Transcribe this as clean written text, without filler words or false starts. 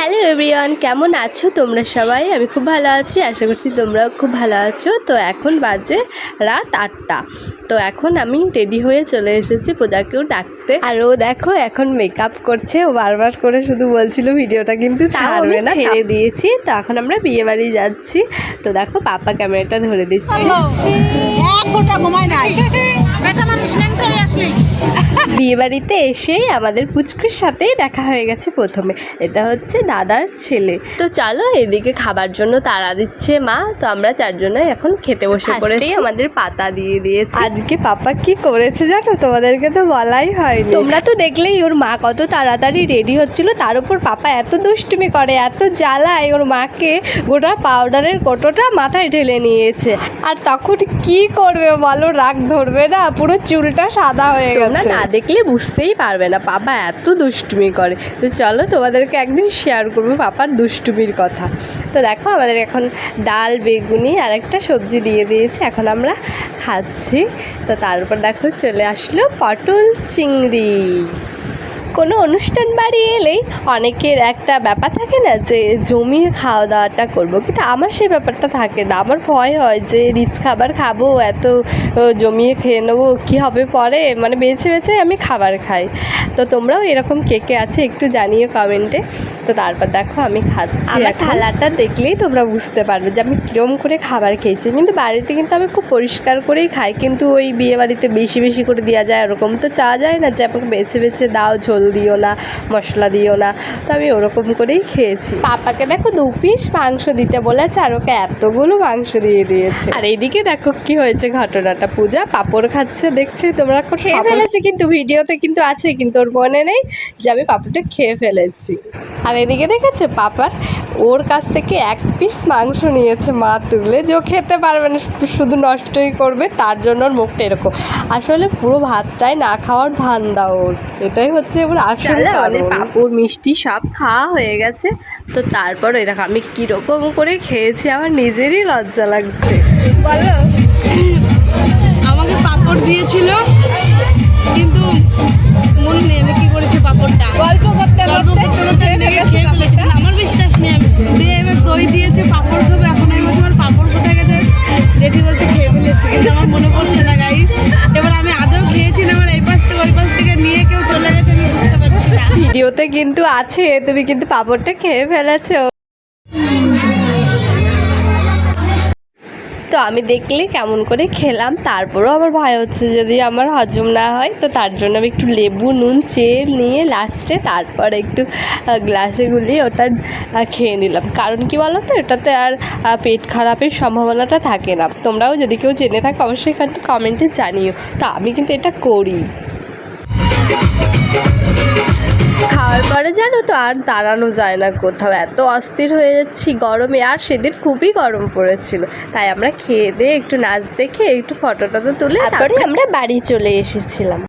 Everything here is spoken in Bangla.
হ্যালো এভরিওয়ান, কেমন আছো তোমরা সবাই? আমি খুব ভালো আছি, আশা করছি তোমরাও খুব ভালো আছো। তো এখন বাজে রাত 8টা। তো এখন আমি রেডি হয়ে চলে এসেছি পূজাকেও ডাকতে। আর ও দেখো এখন মেকআপ করছে, ও বারবার করে শুধু বলছিল ভিডিওটা কিন্তু ছাড়বে না, ছেড়ে দিয়েছি। তো এখন আমরা বিয়ে বাড়ি যাচ্ছি। তো দেখো পাপা ক্যামেরাটা ধরে দিচ্ছি। বিয়ে বাড়িতে এসেই আমাদের পুচকুর সাথেই দেখা হয়ে গেছে প্রথমে। এটা হচ্ছে দাদার ছেলে। তো চলো, এদিকে খাবার জন্য তাড়া দিচ্ছে মা। তো আমরা চারজনে এখন খেতে বসে পড়েছি। আমাদের পাতা দিয়ে দিয়েছে। আজকে পাপা কি করেছে জানো? তোমাদেরকে তো বলাই হয়নি। তোমরা তো দেখলেই ওর মা কত তাড়াতাড়ি রেডি হচ্ছিল, তার উপর পাপা এত দুষ্টুমি করে, এত জ্বালায় ওর মাকে। গোটা পাউডারের কোটোটা মাথায় ঢেলে নিয়েছে। আর তখন কি করবে বলো? রাগ ধরবে না? পুরো চুলটা সাদা হয়ে গেছে। না দেখলে বুঝতেই পারবে না পাপা এত দুষ্টুমি করে। তো চলো, তোমাদেরকে একদিন শেয়ার করবো পাপার দুষ্টুমির কথা। তো দেখো আমাদের এখন ডাল, বেগুনি আর একটা সবজি দিয়ে দিয়েছে, এখন আমরা খাচ্ছি। তো তারপর দেখো চলে আসলো পটল চিংড়ি। কোনো অনুষ্ঠান বাড়ি এলেই অনেকের একটা ব্যাপার থাকে না যে জমিয়ে খাওয়া দাওয়াটা করবো, কিন্তু আমার সেই ব্যাপারটা থাকে না। আমার ভয় হয় যে রিচ খাবার খাবো, এত জমিয়ে খেয়ে নেবো, কী হবে পরে, মানে বেছে বেছে আমি খাবার খাই। তো তোমরাও এরকম কে কে আছে একটু জানিও কমেন্টে। তো তারপর দেখো আমি খাচ্ছি। আমার থালাটা দেখলেই তোমরা বুঝতে পারবে যে আমি কীরকম করে খাবার খেয়েছি। কিন্তু বাড়িতে কিন্তু আমি খুব পরিষ্কার করেই খাই, কিন্তু ওই বিয়ে বাড়িতে বেশি বেশি করে দেওয়া যায়, ওরকম তো চাওয়া যায় না যে আমাকে বেছে বেছে দাও, ঝোল দিও না, মশলা দিও না। তো আমি ওরকম করেই খেয়েছি। পাপাকে দেখো 2 পিস মাংস দিতে বলেছে, আর ওকে এতগুলো মাংস দিয়ে দিয়েছে। আর এইদিকে দেখো কি হয়েছে ঘটনাটা, পূজা পাঁপড় খাচ্ছে, দেখছে তোমরা? খেয়ে ফেলেছে, কিন্তু ভিডিওতে কিন্তু আছে, কিন্তু ওর মনে নেই যে আমি পাঁপড়টা খেয়ে ফেলেছি। আর এদিকে দেখেছে পাপার ওর কাছ থেকে 1 পিস মাংস নিয়েছে মা তুলে, যে ও খেতে পারবে না, শুধু নষ্টই করবে, তার জন্য ওর মুখটা এরকম। আসলে পুরো ভাতটাই না খাওয়ার ধান্দা ওর, এটাই হচ্ছে ওর আসলে। আমাদের পাঁপড় মিষ্টি সব খাওয়া হয়ে গেছে। তো তারপর ওই দেখো আমি কীরকম করে খেয়েছি, আমার নিজেরই লজ্জা লাগছে। বলো, আমাকে পাঁপড় দিয়েছিল, কিন্তু মনে নেই আমি কি করেছি। পাঁপড়টা গল্প করতে খেয়ে ফেলেছি, আমার বিশ্বাস নেই। আমি দিয়ে এবার দই দিয়েছে, পাঁপড় খাবো। এখন আমি বলছি আমার পাঁপড় কোথায় গেছে, জেঠি বলছে খেয়ে ফেলেছি, কিন্তু আমার মনে পড়ছে না গাইস। এবার আমি আদৌ খেয়েছি না, আমার এই পাশ থেকে ওই পাশ থেকে নিয়ে কেউ চলে গেছে, আমি বুঝতে পারছি না। ভিডিওতে কিন্তু আছে, তুমি কিন্তু পাঁপড়টা খেয়ে ফেলেছো। তো আমি দেখলে কেমন করে খেলাম, তারপরেও আমার ভয় হচ্ছে যদি আমার হজম না হয়। তো তার জন্য আমি একটু লেবু, নুন চেয়ে নিয়ে লাস্টে তারপর একটু গ্লাসে গুলিয়ে ওটা খেয়ে নিলাম। কারণ কি বলো তো, এটাতে আর পেট খারাপের সম্ভাবনাটা থাকে না। তোমরাও যদি কেউ জেনে থাকো অবশ্যই কিন্তু কমেন্টে জানিও। তো আমি কিন্তু এটা করি। খাওয়ার পরে জানো তো আর দাঁড়ানো যায় না কোথাও, এত অস্থির হয়ে যাচ্ছি গরমে। আর সেদিন খুবই গরম পড়েছিল, তাই আমরা খেয়ে দিয়ে একটু নাচ দেখে একটু ফটো টটো তুলে তারপরে আমরা বাড়ি চলে এসেছিলাম।